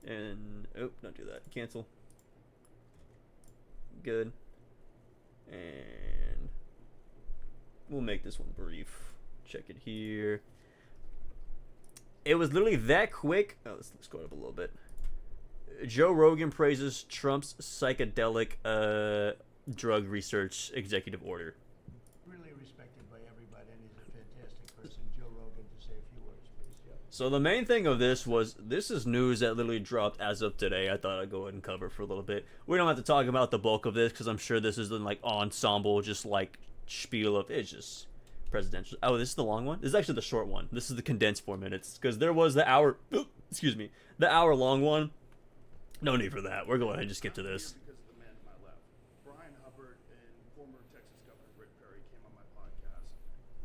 And oh, don't do that. Cancel. Good. And we'll make this one brief. Check it here. It was literally that quick. Oh, let's go up a little bit. Joe Rogan praises Trump's psychedelic drug research executive order. Really respected by everybody, and he's a fantastic person. Joe Rogan, to say a few words, please, Joe. So the main thing of this is news that literally dropped as of today. I thought I'd go ahead and cover for a little bit. We don't have to talk about the bulk of this because I'm sure this is the like ensemble, just like spiel of it's just presidential. Oh, this is the long one. This is actually the short one. This is the condensed 4 minutes because there was the hour. Excuse me, the hour long one. No need for that. We're going ahead and just skip to this. Because of the man to my left, Brian Hubbard and former Texas Governor Rick Perry came on my podcast.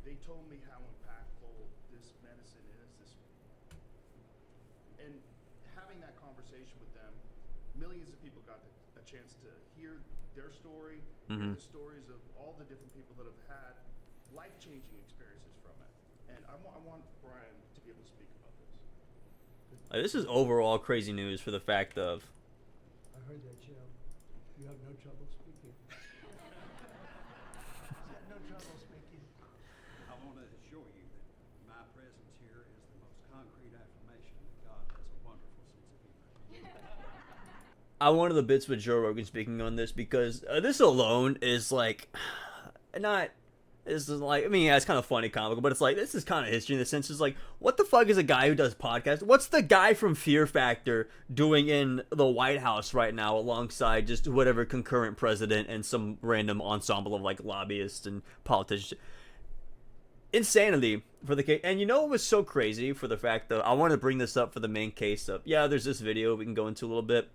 They told me how impactful this medicine is. And having that conversation with them, millions of people got a chance to hear their story, hear the stories of all the different people that have had life-changing experiences from it. And I want Brian to be able to speak about this. This is overall crazy news for the fact of. I heard that, Joe. You have no trouble speaking. No trouble speaking. I want to assure you that my presence here is the most concrete affirmation that God has a wonderful sense of humor. I wanted the bits with Joe Rogan speaking on this because this alone is like not. This is like, I mean, yeah, it's kind of funny, comical, but it's like, this is kind of history in the sense, it's like, what the fuck is a guy who does podcasts? What's the guy from Fear Factor doing in the White House right now alongside just whatever concurrent president and some random ensemble of like lobbyists and politicians? Insanity for the case. And you know what was so crazy for the fact that I want to bring this up for the main case of, yeah, there's this video we can go into a little bit.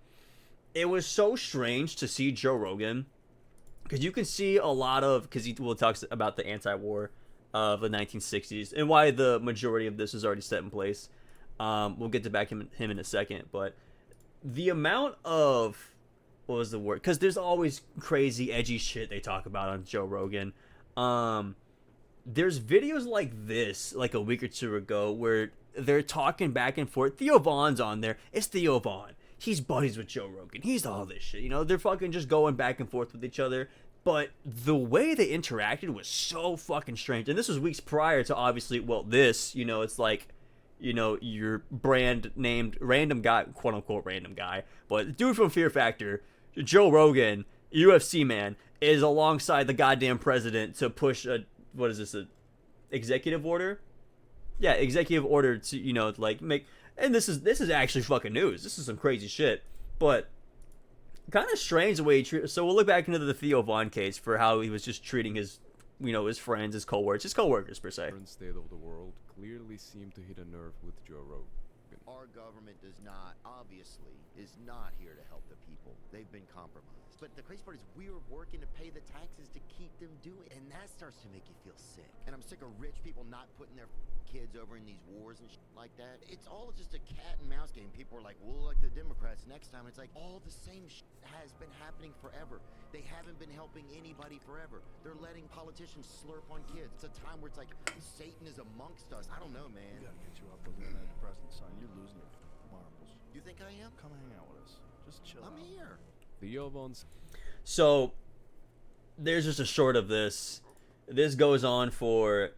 It was so strange to see Joe Rogan. Because you can see a lot of, because he talks about the anti-war of the 1960s and why the majority of this is already set in place. We'll get to back him in a second, but the amount of, what was the word? Because there's always crazy, edgy shit they talk about on Joe Rogan. There's videos like this, like a week or two ago, where they're talking back and forth. Theo Vaughn's on there. It's Theo Vaughn. He's buddies with Joe Rogan. He's all this shit. You know, they're fucking just going back and forth with each other. But the way they interacted was so fucking strange. And this was weeks prior to, obviously, well, this, you know, it's like, you know, your brand named random guy, quote unquote random guy. But dude from Fear Factor, Joe Rogan, UFC man, is alongside the goddamn president to push a, what is this, a executive order? Yeah, executive order to, you know, like make. And this is actually fucking news. This is some crazy shit. But kind of strange the way he treated. So we'll look back into the Theo Vaughn case for how he was just treating his, you know, his friends, his coworkers per se. Current state of the world clearly seemed to hit a nerve with Joe Rogan. Our government does not, obviously, is not here to help the people. They've been compromised. But the crazy part is we're working to pay the taxes to keep them doing it. And that starts to make you feel sick. And I'm sick of rich people not putting their kids over in these wars and shit like that. It's all just a cat and mouse game. People are like, we'll elect the Democrats next time. It's like all the same shit has been happening forever. They haven't been helping anybody forever. They're letting politicians slurp on kids. It's a time where it's like Satan is amongst us. I don't know, man. We gotta get you up with that present, son. You're losing your marbles. You think I am? Come hang out with us. Just chill I'm out. here. Theo Vaughn's So there's just a short of this. This goes on for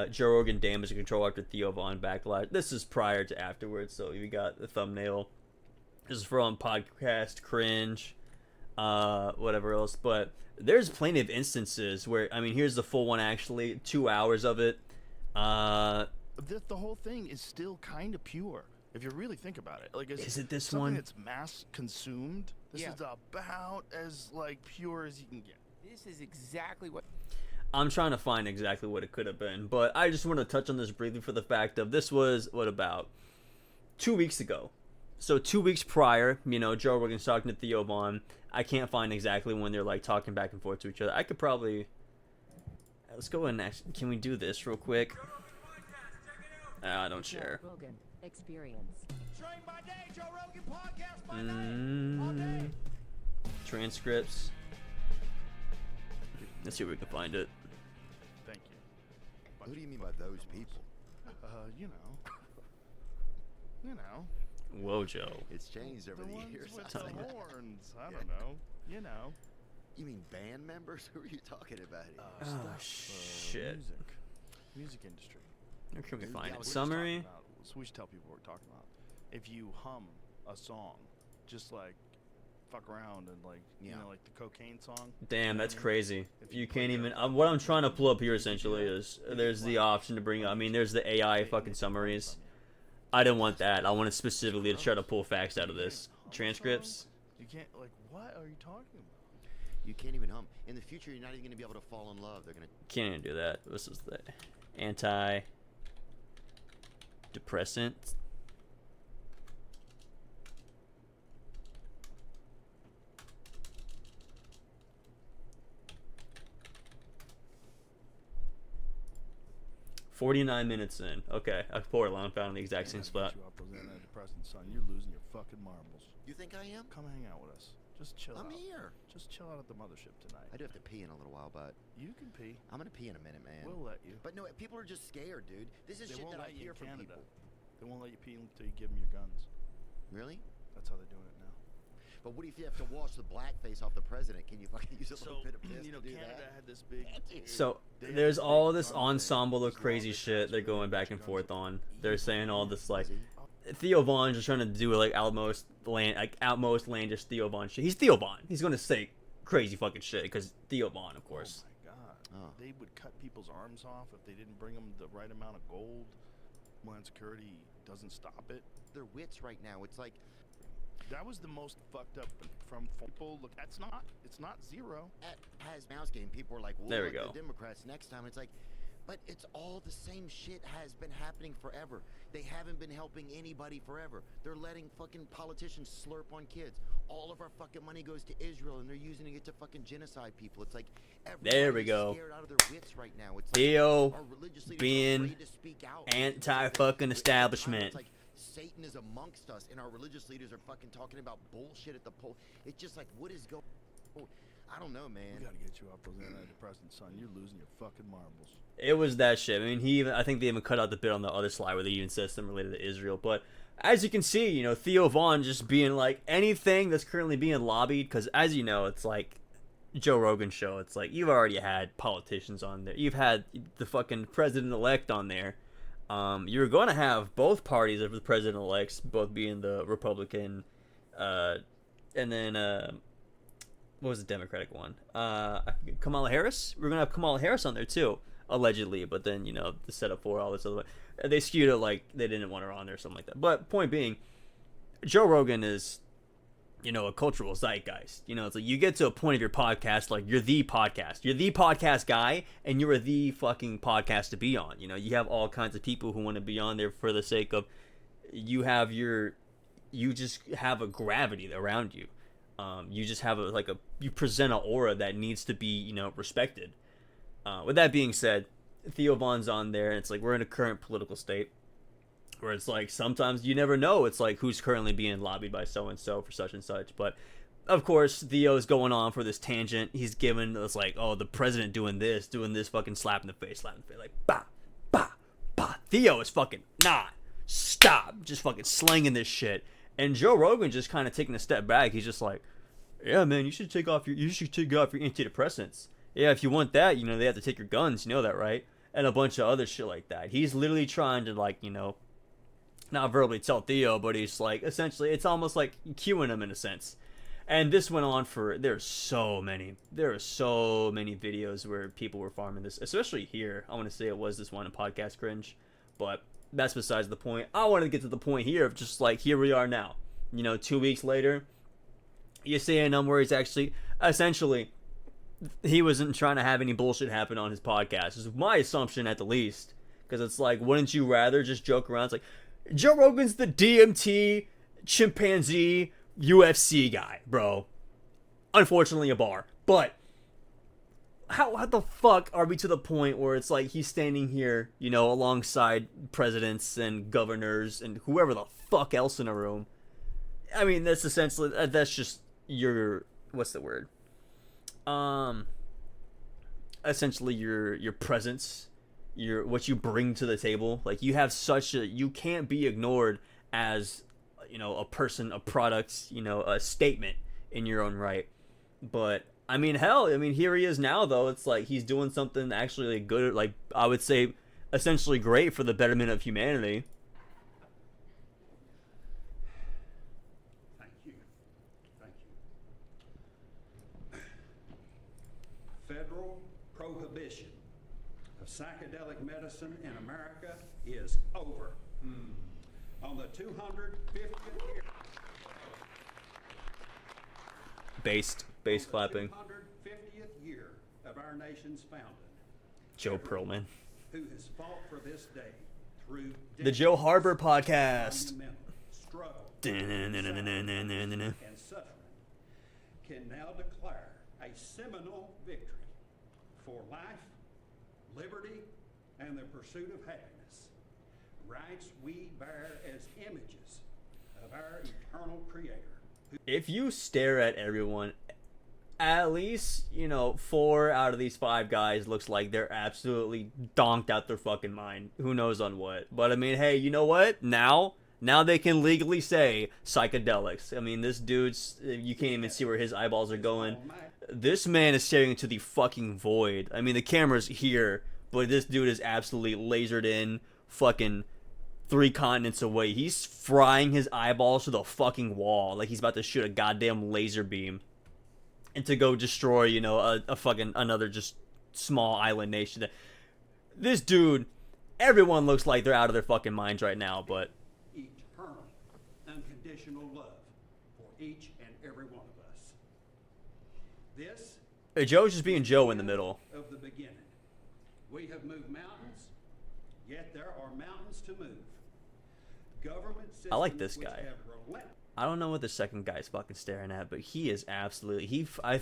Joe Rogan damage control after Theo Vaughn backlash. This is prior to afterwards, so you got the thumbnail. This is from podcast cringe, whatever else. But there's plenty of instances where, I mean, here's the full one actually, 2 hours of it. The whole thing is still kind of pure, if you really think about it. Like, Is it this something one? that's mass consumed. This is about as like pure as you can get. This is exactly what. I'm trying to find exactly what it could have been, but I just want to touch on this briefly for the fact of this was, what, about 2 weeks ago. So 2 weeks prior, you know, Joe Rogan's talking to Theo Vaughn. I can't find exactly when they're like talking back and forth to each other. I could probably, let's go and actually, can we do this real quick? I don't share. Rogan experience. Train by day, Joe Rogan podcast by night. All day. Transcripts. Let's see if we can find it. Thank you. Who do you mean by those people? You know. You know. Whoa, Joe. It's changed over The the ones years. with Tell the me. horns. I don't know. You know. You mean band members? Who are you talking about here? Oh, shit. Music industry. Where can we Dude, find yeah, it? we're just Summary? So we should tell people what we're talking about. If you hum a song, just like fuck around and like you Yeah. know, like the cocaine song. Damn, that's crazy. If You you can't put even. your- What I'm trying to pull up here essentially is there's the option to bring. I mean, there's the AI fucking summaries. I didn't want that. I wanted specifically to try to pull facts out of this. Transcripts. You can't like. What are you talking about? You can't even hum. In the future, you're not even going to be able to fall in love. They're going to. Can't even do that. This is the anti-depressant. $49 in. Okay, I poured along, found the exact same spot. You up those antidepressants, son. You're losing your fucking marbles. You think I am? Come hang out with us. Just chill I'm out. here. Just chill out at the mothership tonight. I do have to pee in a little while, but You can pee. I'm going to pee in a minute, man. We'll let you. But no, people are just scared, dude. This is They shit won't that I let you hear in from Canada. people. They won't let you pee until you give them your guns. Really? That's how they're doing it now. But what if you have to wash the blackface off the president? Can you fucking use a little bit of piss you know, to do Canada that? had this big. So They had there's this all big this gun thing ensemble of as crazy long as shit they're really going back much and guns forth are on. They're saying all this like Easy. Theo Vaughn's just trying to do like outmost outlandish Theo Vaughn shit. He's Theo Vaughn. He's gonna say crazy fucking shit because Theo Vaughn, of course. Oh my god. Oh. They would cut people's arms off if they didn't bring them the right amount of gold. Homeland Security doesn't stop it. Their wits right now. It's like That was the most fucked up from people. Look, it's not zero. at Has Mouse Game, people were like, well, There we look, go. the Democrats next time. It's like, but it's all the same shit has been happening forever. They haven't been helping anybody forever. They're letting fucking politicians slurp on kids. All of our fucking money goes to Israel, and they're using it to fucking genocide people. It's like There we everybody's go. scared out of their wits right now. It's Theo like our religious leaders are being afraid to speak out. anti-fucking establishment. It's like Satan is amongst us, and our religious leaders are fucking talking about bullshit at the poll. It's just like, what is going? I don't know, man. We gotta get you off those antidepressants, son. You're losing your fucking marbles. It was that shit. I mean, I think they even cut out the bit on the other slide where they even said something related to Israel. But as you can see, you know, Theo Vaughn just being like anything that's currently being lobbied, because as you know, it's like Joe Rogan show. It's like you've already had politicians on there. You've had the fucking president-elect on there. You're going to have both parties of the president-elects, both being the Republican, and then what was the Democratic one? Kamala Harris. We're gonna have Kamala Harris on there too, allegedly. But then you know the setup for all this other, they skewed it like they didn't want her on there or something like that. But point being, Joe Rogan is, you know, a cultural zeitgeist. You know, it's like you get to a point of your podcast, like you're the podcast guy, and you're the fucking podcast to be on. You know, you have all kinds of people who want to be on there for the sake of you just have a gravity around you. You just have you present an aura that needs to be, you know, respected. With that being said, Theo Vaughn's on there, and it's like we're in a current political state where it's like sometimes you never know. It's like who's currently being lobbied by so and so for such and such. But of course, Theo's going on for this tangent. He's giving us like, oh, the president doing this fucking slap in the face, like bah, bah, bah. Theo is fucking stop, just fucking slinging this shit. And Joe Rogan just kind of taking a step back. He's just like, yeah, man, you should take off your antidepressants. Yeah, if you want that, you know, they have to take your guns. You know that, right? And a bunch of other shit like that. He's literally trying to, like, you know, not verbally tell Theo, but he's like, essentially, it's almost like cueing him in a sense. And this went on there are so many videos where people were farming this, especially here. I want to say it was this one in Podcast Cringe, but that's besides the point. I wanted to get to the point here of just like, here we are now. You know, 2 weeks later, you're seeing where he's actually, essentially, he wasn't trying to have any bullshit happen on his podcast. This is my assumption at the least. Because it's like, wouldn't you rather just joke around? It's like, Joe Rogan's the DMT, chimpanzee, UFC guy, bro. Unfortunately, a bar. But how the fuck are we to the point where it's like he's standing here, you know, alongside presidents and governors and whoever the fuck else in a room? I mean, that's essentially, that's just your, what's the word? Essentially your presence, what you bring to the table. Like, you have you can't be ignored as a person, a product, a statement in your own right. But I mean, hell, I mean, here he is now, though. It's like he's doing something actually like, good, like I would say, essentially great for the betterment of humanity. Thank you. Thank you. Federal prohibition of psychedelic medicine in America is over. On the 250th year. Bass clapping. 250th year of our nation's founding. Joe Perlman. Who has fought for this day through The Joe Harbor Podcast. Struggle And and suffering can now declare a seminal victory for life, liberty, and the pursuit of happiness. Rights we bear as images of our eternal Creator. if you stare at everyone, at least, 4 out of these 5 guys looks like they're absolutely donked out their fucking mind. Who knows on what. But I mean, hey, you know what? Now they can legally say psychedelics. I mean, this dude's, you can't even see where his eyeballs are going. This man is staring into the fucking void. I mean, the camera's here, but this dude is absolutely lasered in, fucking 3 continents away. He's frying his eyeballs to the fucking wall like he's about to shoot a goddamn laser beam and to go destroy, a fucking another just small island nation. This dude, everyone looks like they're out of their fucking minds right now, but Eternal, unconditional love for each and every one of us. This Joe's just being Joe in the middle. of the beginning. We have moved mountains, yet there are mountains to move. Government systems I like this guy. which have relentless I don't know what the second guy's fucking staring at, but he is absolutely... I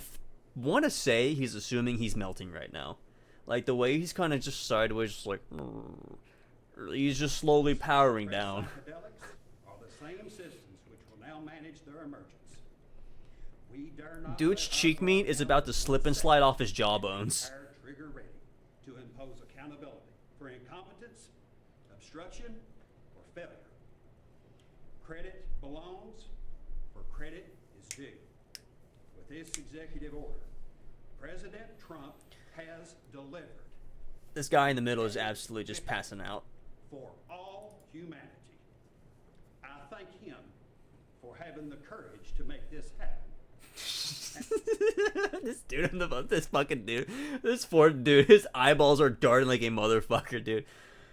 want to say he's assuming he's melting right now. Like, the way he's kind of just sideways, just like... He's just slowly powering down. psychedelics are the same systems which will now manage their emergence. We dare not Dude's let our cheek meat is about to slip and slide off his jawbones. our trigger ready to impose accountability for incompetence, obstruction, or failure. Credit belongs where credit is due. With this executive order, President Trump has delivered This guy in the middle is absolutely just passing out. for all humanity. I thank him for having the courage to make this happen. This dude in the this fucking dude, this Ford dude, his eyeballs are darting like a motherfucker, dude.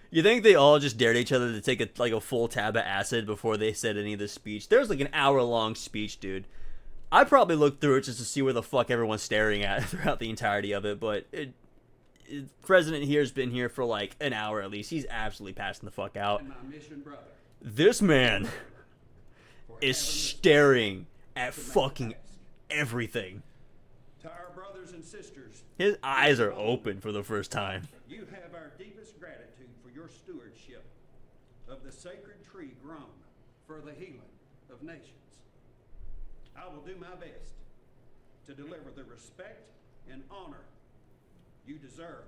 You think they all just dared each other to take a full tab of acid before they said any of this speech? There's like an hour-long speech, dude. I probably looked through it just to see where the fuck everyone's staring at throughout the entirety of it, but President here's been here for like an hour at least. He's absolutely passing the fuck out. And my mission brother This man for is having staring at fucking everything. to our brothers and sisters, His eyes are open for the first time. you have our deepest gratitude for your stewardship of the sacred tree grown for the healing of nations. I will do my best to deliver the respect and honor you deserve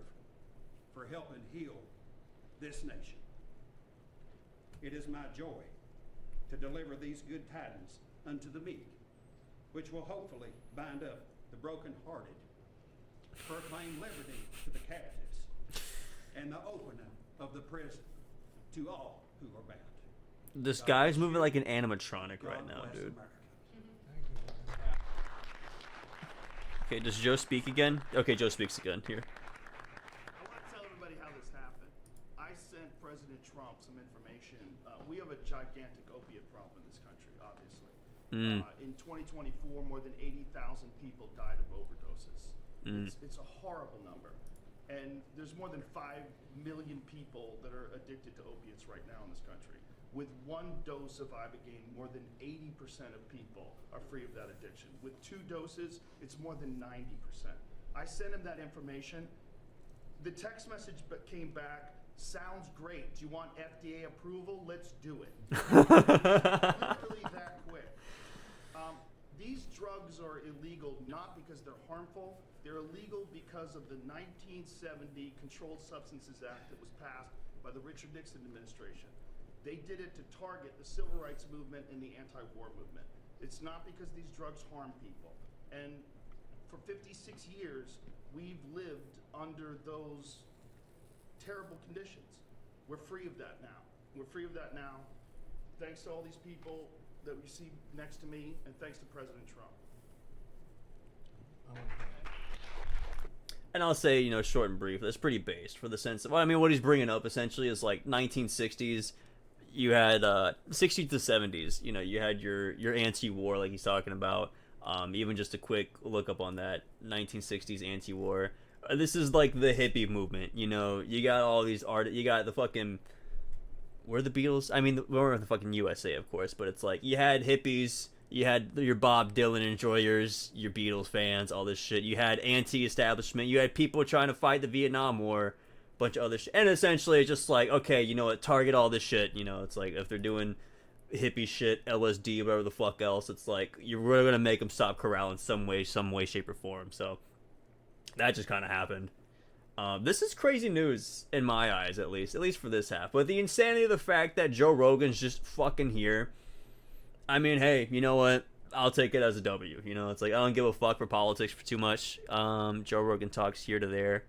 for helping heal this nation. It is my joy to deliver these good tidings unto the meek, which will hopefully bind up the brokenhearted, proclaim liberty to the captives, and the opening of the prison to all who are bound. This guy's moving like an animatronic right God now, bless dude. America. Okay, does Joe speak again? Okay, Joe speaks again. Here. I want to tell everybody how this happened. I sent President Trump some information. We have a gigantic opiate problem in this country, obviously. In 2024, more than 80,000 people died of overdoses. It's a horrible number. And there's more than 5 million people that are addicted to opiates right now in this country. With 1 dose of Ibogaine, more than 80% of people are free of that addiction. With 2 doses, it's more than 90%. I sent him that information. The text message came back, sounds great. Do you want FDA approval? Let's do it. Literally that quick. These drugs are illegal not because they're harmful. They're illegal because of the 1970 Controlled Substances Act that was passed by the Richard Nixon administration. They did it to target the civil rights movement and the anti-war movement. It's not because these drugs harm people. And for 56 years, we've lived under those terrible conditions. We're free of that now. We're free of that now. Thanks to all these people that we see next to me, and thanks to President Trump. And I'll say, you know, short and brief, that's pretty based for the sense of, well, I mean, what he's bringing up essentially is like 1960s. You had 60s to 70s. You know, you had your anti-war, like he's talking about. Even just a quick look up on that 1960s anti-war. This is like the hippie movement. You know, you got all these you got the fucking. Where the Beatles? I mean, we're in the fucking USA, of course, but it's like you had hippies. You had your Bob Dylan enjoyers, your Beatles fans, all this shit. You had anti-establishment. You had people trying to fight the Vietnam War, bunch of other shit. And essentially, it's just like, okay, you know what, target all this shit. You know, it's like if they're doing hippie shit, LSD, whatever the fuck else, it's like you're really going to make them stop corral in some way, shape, or form. So that just kind of happened. This is crazy news in my eyes, at least for this half. But the insanity of the fact that Joe Rogan's just fucking here. I mean, hey, you know what? I'll take it as a W. You know, it's like I don't give a fuck for politics for too much. Joe Rogan talks here to there.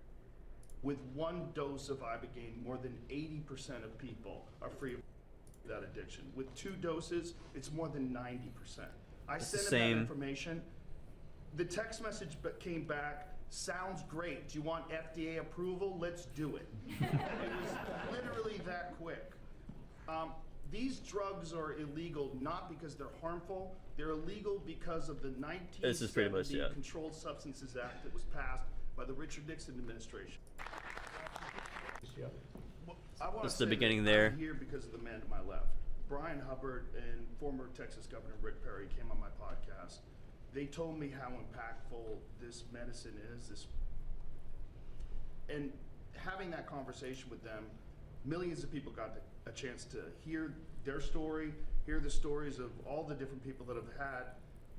With one dose of Ibogaine, more than 80% of people are free of that addiction. With 2 doses, it's more than 90%. I sent him that information. The text message came back. Sounds great. Do you want FDA approval? Let's do it. It was literally that quick. These drugs are illegal not because they're harmful. They're illegal because of the 1970 Controlled Substances Act that was passed by the Richard Nixon administration. This is the beginning there. I'm here because of the man to my left. Brian Hubbard and former Texas Governor Rick Perry came on my podcast. They told me how impactful this medicine is. And having that conversation with them, millions of people got a chance to hear their story, hear the stories of all the different people that have had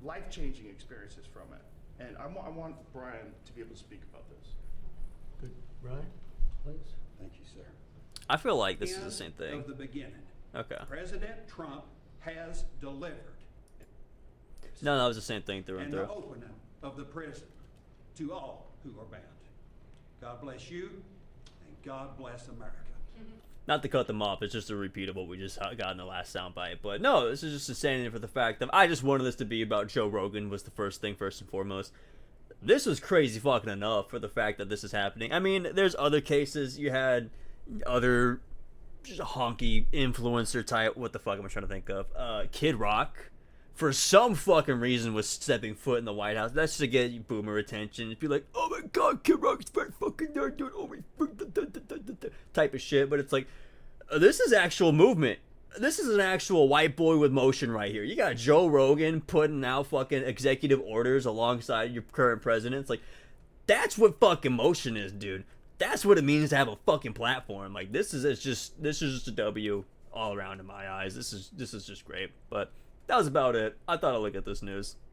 life-changing experiences from it. And I want Brian to be able to speak about this. Good. Brian, please. Thank you, sir. I feel like this is the same thing. Of the beginning. Okay. President Trump has delivered. No, that was the same thing through and through. The opening of the prison to all who are bound. God bless you, and God bless America. Not to cut them off, it's just a repeat of what we just got in the last soundbite. But no, this is just insanity for the fact that I just wanted this to be about Joe Rogan was the first thing, first and foremost. This was crazy fucking enough for the fact that this is happening. I mean, there's other cases. You had other just honky influencer type, what the fuck am I trying to think of? Kid Rock, for some fucking reason, was stepping foot in the White House. That's to get boomer attention. Be like, oh my god, Kid Rock's very fucking there, dude. Oh my type of shit. But it's like, this is actual movement. This is an actual white boy with motion right here. You got Joe Rogan putting out fucking executive orders alongside your current president. It's like, that's what fucking motion is, dude. That's what it means to have a fucking platform. Like, this is just a W all around in my eyes. This is just great. But that was about it. I thought I'd look at this news.